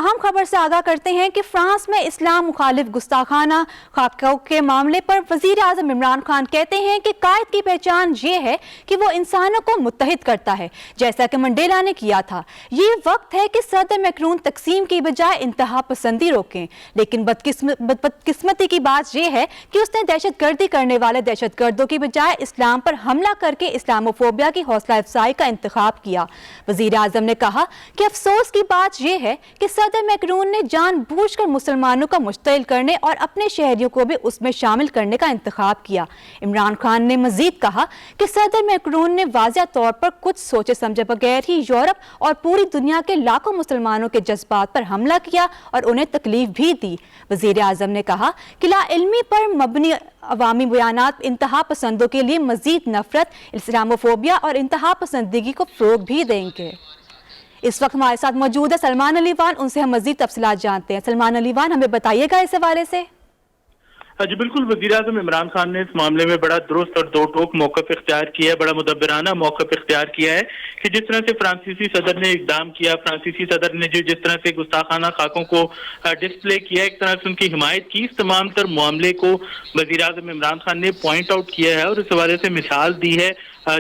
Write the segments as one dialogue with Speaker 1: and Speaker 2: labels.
Speaker 1: अहम खबर से आगाह करते हैं कि फ्रांस में इस्लाम मुखालिफ गुस्ताखाना खाकों के मामले पर वजीर आजम इमरान खान कहते हैं कि कायद की पहचान ये है कि वो इंसानों को मुत्तहिद करता है, जैसा कि मंडेला ने किया था। ये वक्त है कि सदर मैक्रोन तकसीम की बजाय इंतहा पसंदी रोकें, लेकिन बदकिस्मती की बात यह है कि उसने दहशतगर्दी करने वाले दहशतगर्दों की बजाय इस्लाम पर हमला करके इस्लामोफोबिया की हौसला अफजाई का इंतखाब किया। वजीर आजम ने कहा कि अफसोस की बात यह है कि सदर मैक्रोन ने जानबूझकर मुसलमानों को मुश्तिल करने और अपने शहरियों को भी उसमें शामिल करने का इंतखाब किया। इमरान खान ने मजीद कहा कि सदर मैक्रोन ने वाज़ेह तौर पर कुछ सोचे समझे बगैर ही यूरोप और पूरी दुनिया के लाखों मुसलमानों के जज्बात पर हमला किया और उन्हें तकलीफ भी दी। वजीर आजम ने कहा कि लाइल्मी पर मबनी अवामी बयानात इंतहा पसंदों के लिए मजीद नफरत, इस्लामोफोबिया और इंतहा पसंदगी को फ़रोग भी देंगे। इस वक्त हमारे साथ मौजूद है सलमान अलीवान, उनसे हम मजीद तफसीलात जानते हैं। सलमान अलीवान, हमें बताइएगा इस हवाले से।
Speaker 2: जी बिल्कुल, वज़ीर आज़म इमरान खान ने इस मामले में बड़ा दुरुस्त और दो टोक मौक़िफ़ इख्तियार किया है, बड़ा मुदब्बिराना मौक़िफ़ इख्तियार किया है कि जिस तरह से फ्रांसीसी सदर ने इक़दाम किया, फ्रांसीसी सदर ने जिस तरह से गुस्ताखाना खाकों को डिस्प्ले किया, एक तरह से उनकी हिमायत की, इस तमाम तर मामले को वज़ीर आज़म इमरान खान ने पॉइंट आउट किया है और इस हवाले से मिसाल दी है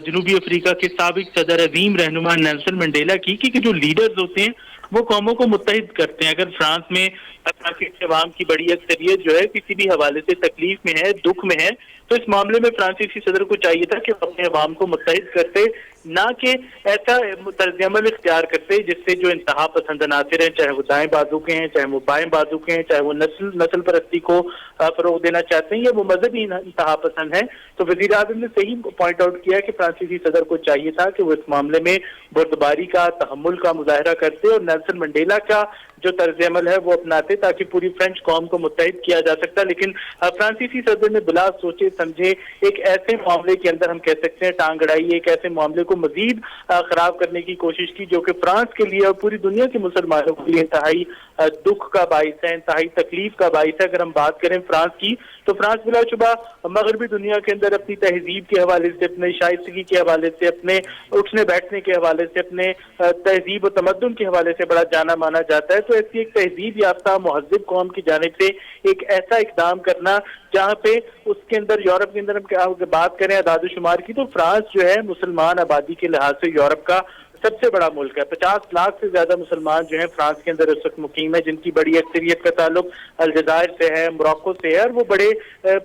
Speaker 2: जनूबी अफ्रीका के साबिक सदर अजीम रहनुमा नेल्सन मंडेला की कि जो लीडर्स होते हैं वो कौमों को मुत्तहिद करते हैं। अगर फ्रांस में अवाम की बड़ी अक्सरियत जो है किसी भी हवाले से तकलीफ में है, दुख में है, तो इस मामले में फ्रांसीसी सदर को चाहिए था कि अपने अवाम को मुत्तहिद करते, ना कि ऐसा तर्ज़-ए-अमल इख्तियार करते जिससे जो इंतहा पसंद अनासिर हैं, चाहे वो दाएं बाजू के हैं, चाहे वो बाएं बाजू के हैं, चाहे वो नस्ल परस्ती को फरोग देना चाहते हैं या वो मजहबी इंतहा पसंद है। तो वज़ीर आज़म ने सही पॉइंट आउट किया कि फ्रांसीसी सदर को चाहिए था कि वो इस मामले में बुर्दबारी का, तहम्मुल का मुजाहरा करते और नेल्सन मंडेला का जो तर्ज़-ए-अमल है वो अपनाते ताकि पूरी फ्रेंच कौम को मुत्तहिद किया जा सकता। लेकिन फ्रांसीसी सदर ने बिला सोचे समझे एक ऐसे मामले के अंदर, हम कह सकते हैं टांग अड़ाई, एक ऐसे मामले को मजीद खराब करने की कोशिश की जो कि फ्रांस के लिए और पूरी दुनिया के मुसलमानों के लिए इंतहाई दुख का बाइस है, इंतहाई तकलीफ का बाइस है। अगर हम बात करें फ्रांस की, तो फ्रांस बिलाशुबा मगरबी दुनिया के अंदर अपनी तहजीब के हवाले से, अपने शाइस्तगी के हवाले से, अपने उठने बैठने के हवाले से, अपने तहजीब और तमद्दुन के हवाले से बड़ा जाना माना जाता है। तो ऐसी एक तहजीब याफ्ता महज़िब कौम की जानिब से एक ऐसा इक़दाम करना जहाँ पे उसके अंदर, यूरोप के अंदर हम बात करें अदाद-ओ-शुमार की, तो फ्रांस जो है मुसलमान आबादी के लिहाज से यूरोप का सबसे बड़ा मुल्क है। 50 लाख से ज्यादा मुसलमान जो हैं फ्रांस के अंदर इस वक्त मुकीम है, जिनकी बड़ी अक्सरियत का ताल्लुक अलजायर से है, मोरक्को से है और वो बड़े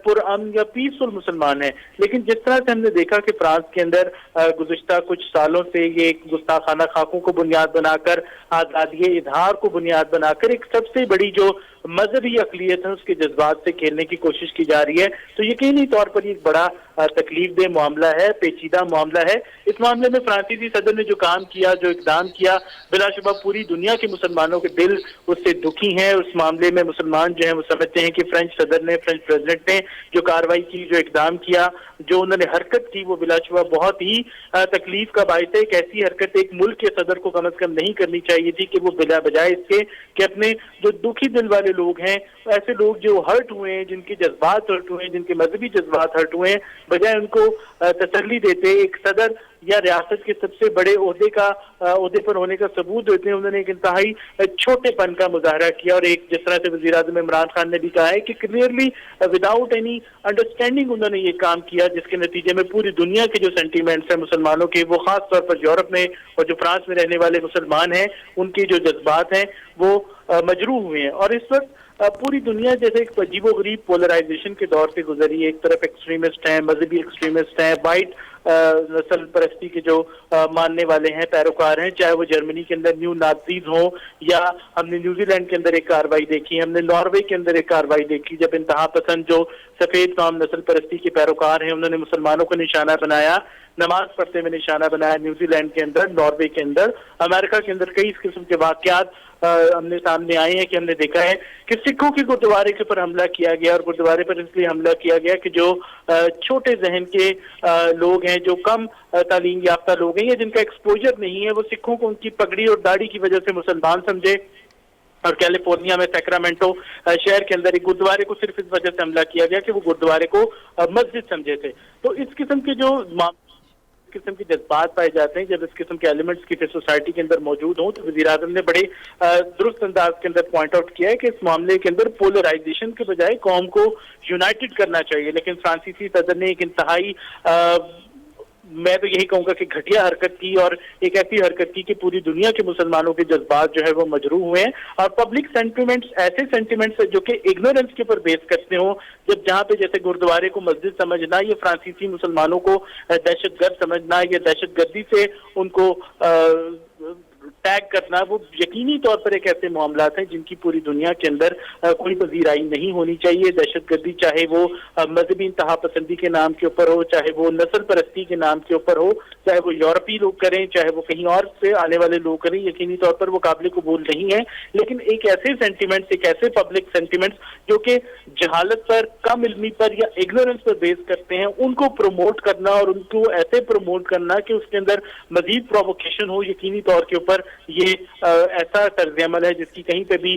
Speaker 2: पुरअमन या पीसफुल मुसलमान हैं। लेकिन जिस तरह से हमने देखा कि फ्रांस के अंदर गुज़िश्ता कुछ सालों से ये गुस्ताखाना खाकों को बुनियाद बनाकर, आज़ादी इजहार को बुनियाद बनाकर एक सबसे बड़ी जो मजहबी अक़लियत है उसके जज्बात से खेलने की कोशिश की जा रही है। तो यकीनी तौर पर एक बड़ा तकलीफ दे मामला है, पेचीदा मामला है। इस मामले में फ्रांसीसी सदर ने जो काम किया, जो इक़दाम किया, बिलाशुबा पूरी दुनिया के मुसलमानों के दिल उससे दुखी हैं। उस मामले में मुसलमान जो है वो समझते हैं कि फ्रेंच सदर ने, फ्रेंच प्रेसिडेंट ने जो कार्रवाई की, जो इक़दाम किया, जो उन्होंने हरकत की, वो बिलाशुबा बहुत ही तकलीफ का बाइस है। एक ऐसी हरकत एक मुल्क के सदर को कम अज कम नहीं करनी चाहिए थी कि वो बिला बजाय इसके कि अपने जो दुखी दिल वाले लोग हैं, ऐसे लोग जो हर्ट हुए हैं, जिनके जज्बात हर्ट हुए हैं, जिनके मजहबी जज्बात हर्ट हुए हैं, बजाय उनको तसल्ली देते एक सदर या रियासत के सबसे बड़े ओहदे पर होने का सबूत देते हैं, उन्होंने एक इंतहाई छोटेपन का मुजाहरा किया। और एक जिस तरह से वज़ीर आज़म इमरान खान ने भी कहा है कि क्लियरली विदाउट एनी अंडरस्टैंडिंग उन्होंने ये काम किया, जिसके नतीजे में पूरी दुनिया के जो सेंटीमेंट्स हैं मुसलमानों के, वो खास तौर पर यूरोप में और जो फ्रांस में रहने वाले मुसलमान हैं, उनके जो जज्बात हैं वो मजरूह हुए हैं। और इस वक्त पूरी दुनिया जैसे एक अजीबो गरीब पोलराइजेशन के दौर से गुजरी है। एक तरफ एक्सट्रीमिस्ट हैं, मजहबी एक्सट्रीमिस्ट हैं, वाइट नस्ल परस्ती के जो मानने वाले हैं, पैरोकार हैं, चाहे वो जर्मनी के अंदर न्यू नाज़ीज हो, या हमने न्यूजीलैंड के अंदर एक कार्रवाई देखी, हमने नॉर्वे के अंदर एक कार्रवाई देखी जब इंतहा पसंद जो सफेद काम नस्ल परस्ती के पैरोकार हैं उन्होंने मुसलमानों को निशाना बनाया, नमाज पढ़ते में निशाना बनाया। न्यूजीलैंड के अंदर, नॉर्वे के अंदर, अमेरिका के अंदर कई इस किस्म के वाकयात हमने सामने आए हैं कि हमने देखा है कि सिखों के गुरुद्वारे के ऊपर हमला किया गया, और गुरुद्वारे पर इसलिए हमला किया गया कि जो छोटे जहन के लोग हैं, जो कम तालीम याफ्ता लोग हैं या जिनका एक्सपोजर नहीं है, वो सिखों को उनकी पगड़ी और दाढ़ी की वजह से मुसलमान समझे। और कैलिफोर्निया में सैक्रामेंटो शहर के अंदर एक गुरुद्वारे को सिर्फ इस वजह से हमला किया गया कि वो गुरुद्वारे को मस्जिद समझे थे। तो इस किस्म के जो किस्म के जज्बात पाए जाते हैं, जब इस किस्म के एलिमेंट्स की सोसाइटी के अंदर मौजूद हों, तो वज़ीर आज़म ने बड़े दुरुस्त अंदाज के अंदर पॉइंट आउट किया है कि इस मामले के अंदर पोलराइजेशन के बजाय कौम को यूनाइटेड करना चाहिए। लेकिन फ्रांसीसी सदर ने एक इंतहाई मैं तो यही कहूंगा कि घटिया हरकत की, और एक ऐसी हरकत की कि पूरी दुनिया के मुसलमानों के जज्बात जो है वो मजरूह हुए हैं। और पब्लिक सेंटिमेंट्स ऐसे सेंटिमेंट्स जो कि इग्नोरेंस के ऊपर बेस करते हो, जब जहाँ पे जैसे गुरुद्वारे को मस्जिद समझना, ये फ्रांसीसी मुसलमानों को दहशतगर्द समझना, ये दहशतगर्दी से उनको टैग करना, वो यकीनी तौर पर एक ऐसे मामलात हैं जिनकी पूरी दुनिया के अंदर कोई पजीराई नहीं होनी चाहिए। दहशतगर्दी चाहे वो मजहबी इंतहा पसंदी के नाम के ऊपर हो, चाहे वो नस्ल परस्ती के नाम के ऊपर हो, चाहे वो यूरोपीय लोग करें, चाहे वो कहीं और से आने वाले लोग करें, यकीनी तौर पर वो काबिल कबूल नहीं है। लेकिन एक ऐसे सेंटिमेंट्स, एक ऐसे पब्लिक सेंटिमेंट्स जो कि जहालत पर, कम इल्मी पर या इग्नोरेंस पर बेस करते हैं, उनको प्रमोट करना और उनको ऐसे प्रमोट करना कि उसके अंदर मजीद प्रोवोकेशन हो, यकीनी तौर के ऊपर ये ऐसा तर्ज अमल है जिसकी कहीं पे भी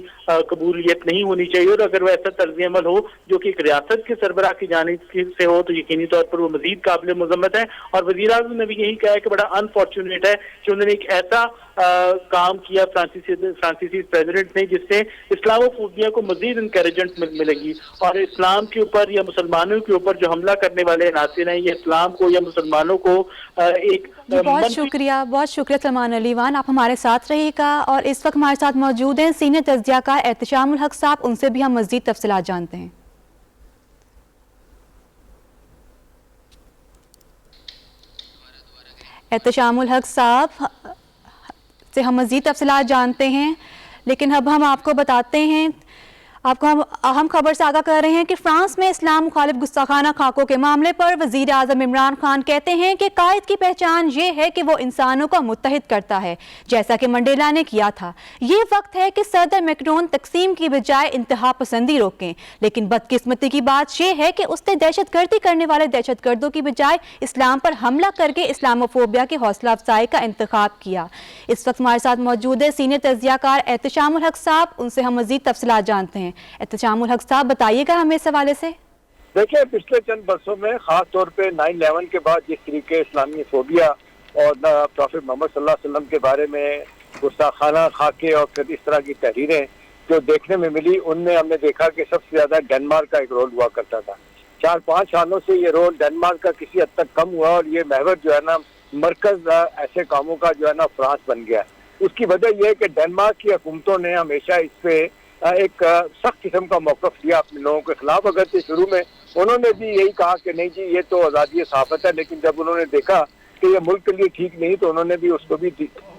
Speaker 2: कबूलियत नहीं होनी चाहिए। और अगर वो ऐसा तर्ज अमल हो जो कि एक रियासत के सरबराह की जानिब से हो, तो यकीनी तौर पर वो मजीद काबिल मुज़म्मत है। और वज़ीर आज़म ने भी यही कहा है कि बड़ा अनफॉर्चुनेट है कि उन्होंने एक ऐसा काम किया फ्रांसीसी प्रेसिडेंट ने जिससे इस्लामोफोबिया को मजीद इंकरेजमेंट मिलेगी, और इस्लाम के ऊपर या मुसलमानों के ऊपर जो हमला करने वाले नासिर हैं, ये इस्लाम को या मुसलमानों को एक
Speaker 1: बहुत शुक्रिया सलमान अली वान, आप हमारे साथ रहिएगा। और इस वक्त हमारे साथ मौजूद हैं सीनियर तज्ज़ियाकार एहतशामुल हक साहब, उनसे भी हम मज़ीद तफसीलात जानते हैं। एहतशामुल हक साहब से हम मज़ीद तफसीलात जानते हैं, लेकिन अब हम आपको बताते हैं, आपको हम अहम खबर से आगाह कर रहे हैं कि फ्रांस में इस्लाम मुखालिफ गुस्ताखाना खाकों के मामले पर वज़ीर आज़म इमरान खान कहते हैं कि कायद की पहचान ये है कि वो इंसानों को मुत्तहिद करता है, जैसा कि मंडेला ने किया था। ये वक्त है कि सदर मैक्रोन तकसीम की बजाय इंतहा पसंदी रोकें। लेकिन बदकिस्मती की बात यह है कि उसने दहशतगर्दी करने वाले दहशतगर्दों की बजाय इस्लाम पर हमला करके इस्लामोफोबिया की हौसला अफजाई का इंतखाब किया। इस वक्त हमारे साथ मौजूद है सीनियर तज्ज़ियाकार एहतशामुल हक साहब, उनसे हम मज़ीद तफसीलात जानते हैं। एहतशामुल हक साहब, बताइएगा हमें इस हवाले से।
Speaker 3: देखिए, पिछले चंद बरसों में खास तौर पे 9/11 के बाद जिस तरीके इस्लामी फोबिया और प्रॉफेट मोहम्मद सल्लल्लाहु अलैहि वसल्लम के बारे में गुस्ताखाना खाके और फिर इस तरह की तहरीरें जो देखने में मिली, उनमें हमने देखा कि सबसे ज्यादा डेनमार्क का एक रोल हुआ करता था। 4-5 सालों से ये रोल डेनमार्क का किसी हद तक कम हुआ और ये महवर जो है ना, मरकज ऐसे कामों का जो है ना फ्रांस बन गया। उसकी वजह यह है कि डेनमार्क की हुकूमतों ने हमेशा इस पे एक सख्त किस्म का मौक़िफ़ लिया अपने लोगों के खिलाफ। अगर से शुरू में उन्होंने भी यही कहा कि नहीं जी ये तो आज़ादी सहाफ़त है, लेकिन जब उन्होंने देखा कि ये मुल्क के लिए ठीक नहीं, तो उन्होंने भी उसको भी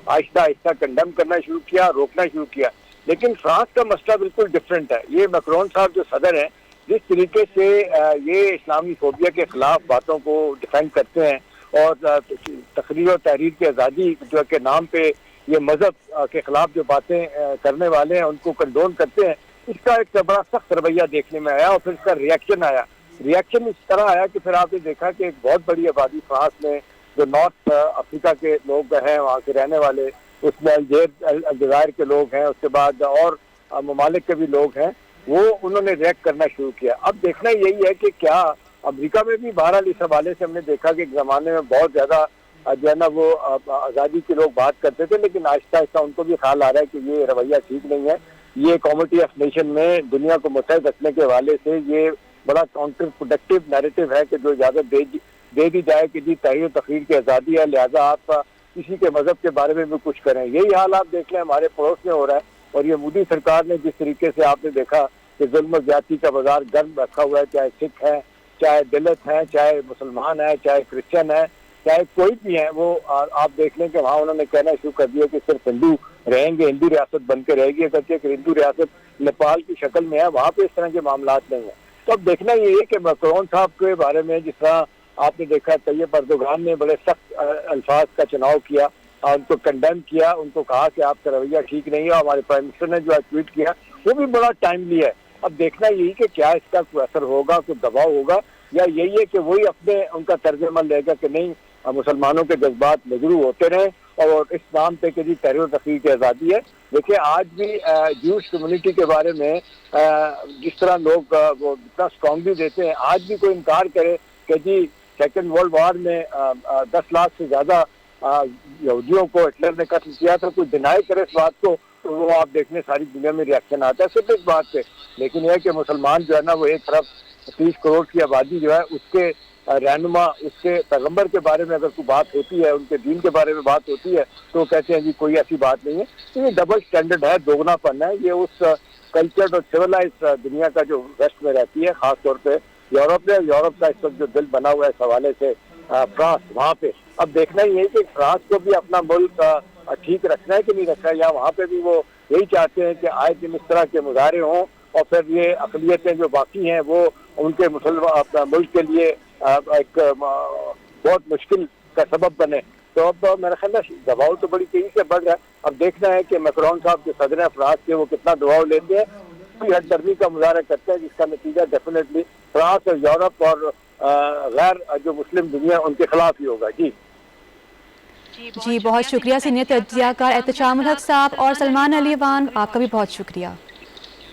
Speaker 3: आहिस्ता आहिस्ता कंडेम करना शुरू किया, रोकना शुरू किया। लेकिन फ्रांस का मसला बिल्कुल डिफरेंट है। ये मैक्रोन साहब जो सदर हैं, जिस तरीके से ये इस्लामी फोबिया के खिलाफ बातों को डिफेंड करते हैं और तकरीर और तहरीर की आज़ादी जो के नाम पे ये मजहब के खिलाफ जो बातें करने वाले हैं उनको कंडोन करते हैं, इसका एक बड़ा सख्त रवैया देखने में आया। और फिर इसका रिएक्शन आया। रिएक्शन इस तरह आया कि फिर आपने देखा कि एक बहुत बड़ी आबादी फ्रांस में जो नॉर्थ अफ्रीका के लोग हैं, वहाँ के रहने वाले, उसमें अलजायर के लोग हैं, उसके बाद और ममालिक के भी लोग हैं, वो उन्होंने रिएक्ट करना शुरू किया। अब देखना यही है कि क्या अमेरिका में भी बहरहाल इस हवाले से हमने देखा कि एक ज़माने में बहुत ज़्यादा जो है ना वो आज़ादी के लोग बात करते थे, लेकिन आहिस्ता आहिस्ता उनको भी ख्याल आ रहा है कि ये रवैया ठीक नहीं है। ये कम्युनिटी ऑफ नेशन में दुनिया को मुत्तहिद रखने के हवाले से ये बड़ा काउंटर प्रोडक्टिव नैरेटिव है कि जो इजाज़त दे दी जाए कि जी तहरीर तकरीर की आज़ादी है, लिहाजा आप किसी के मजहब के बारे में भी कुछ करें। यही हाल आप देख लें हमारे पड़ोस में हो रहा है। और ये मोदी सरकार ने जिस तरीके से आपने देखा कि जुल्म ज्यादती का बाजार गर्म रखा हुआ है, चाहे सिख है, चाहे दलित है, चाहे मुसलमान है, चाहे क्रिश्चियन है, चाहे कोई भी है, वो आप देख लें कि वहाँ उन्होंने कहना शुरू कर दिया कि सिर्फ हिंदू रहेंगे, हिंदू रियासत बन के रहेगी। अगर कि हिंदू रियासत नेपाल की शक्ल में है, वहाँ पे इस तरह के मामला नहीं है। तो अब देखना ये है कि मैक्रोन साहब के बारे में जिस तरह आपने देखा तैयब अर्दोगान ने बड़े सख्त अल्फाज का चुनाव किया, उनको कंडेम किया, उनको कहा कि आपका रवैया ठीक नहीं है। हमारे प्राइम मिनिस्टर ने जो ट्वीट किया वो भी बड़ा टाइमली है। अब देखना यही कि क्या इसका कोई असर होगा, कोई दबाव होगा, या यही है कि वही अपने उनका तर्जुमा लेगा कि नहीं मुसलमानों के जज्बात मजरूह होते रहे और इस नाम पे कि जी तहरीर तकरीर की आज़ादी है। देखिए आज भी ज्यूश कम्युनिटी के बारे में जिस तरह लोग वो इतना स्ट्रॉन्गली देते हैं, आज भी कोई इनकार करे कि जी सेकेंड वर्ल्ड वॉर में 10 लाख से ज्यादा यहूदियों को हिटलर ने कत्ल किया था, कोई डिनाई करे इस बात को तो वो आप देखने सारी दुनिया में रिएक्शन आता है सिर्फ इस बात पे। लेकिन यह कि मुसलमान जो है ना, वो एक तरफ 30 करोड़ की आबादी जो है, उसके रहनुमा, उसके पैगंबर के बारे में अगर कोई बात होती है, उनके दीन के बारे में बात होती है, तो कहते हैं जी कोई ऐसी बात नहीं है। तो ये डबल स्टैंडर्ड है, दोगुनापन है। ये उस कल्चर्ड और सिविलाइज दुनिया का जो वेस्ट में रहती है, खासतौर पे यूरोप में, यूरोप का इस वक्त जो दिल बना हुआ है इस हवाले से फ्रांस, वहाँ पे अब देखना ही है कि फ्रांस को भी अपना मुल्क ठीक रखना है कि नहीं रखना है, या वहाँ पे भी वो यही चाहते हैं कि आए दिन इस तरह के मुजाहरे हों और फिर ये अक़लियतें जो बाकी हैं वो उनके मुसलमान अपना मुल्क के लिए एक बहुत मुश्किल का सबब बने। तो अब मेरा ख्याल है दबाव तो बड़ी तेजी से बढ़ रहा है। अब देखना है कि मैक्रोन साहब जो सदर हैं फ्रांस के, वो कितना दबाव लेते हैं, कोई हददर्मी का मुजाहरा करते हैं, जिसका नतीजा डेफिनेटली फ्रांस और यूरोप और गैर जो मुस्लिम दुनिया उनके खिलाफ ही होगा।
Speaker 1: जी बहुत शुक्रिया सीनियर तज्ज़ियाकार एहतशामुल हक साहब और सलमान अली वान, आपका भी बहुत शुक्रिया।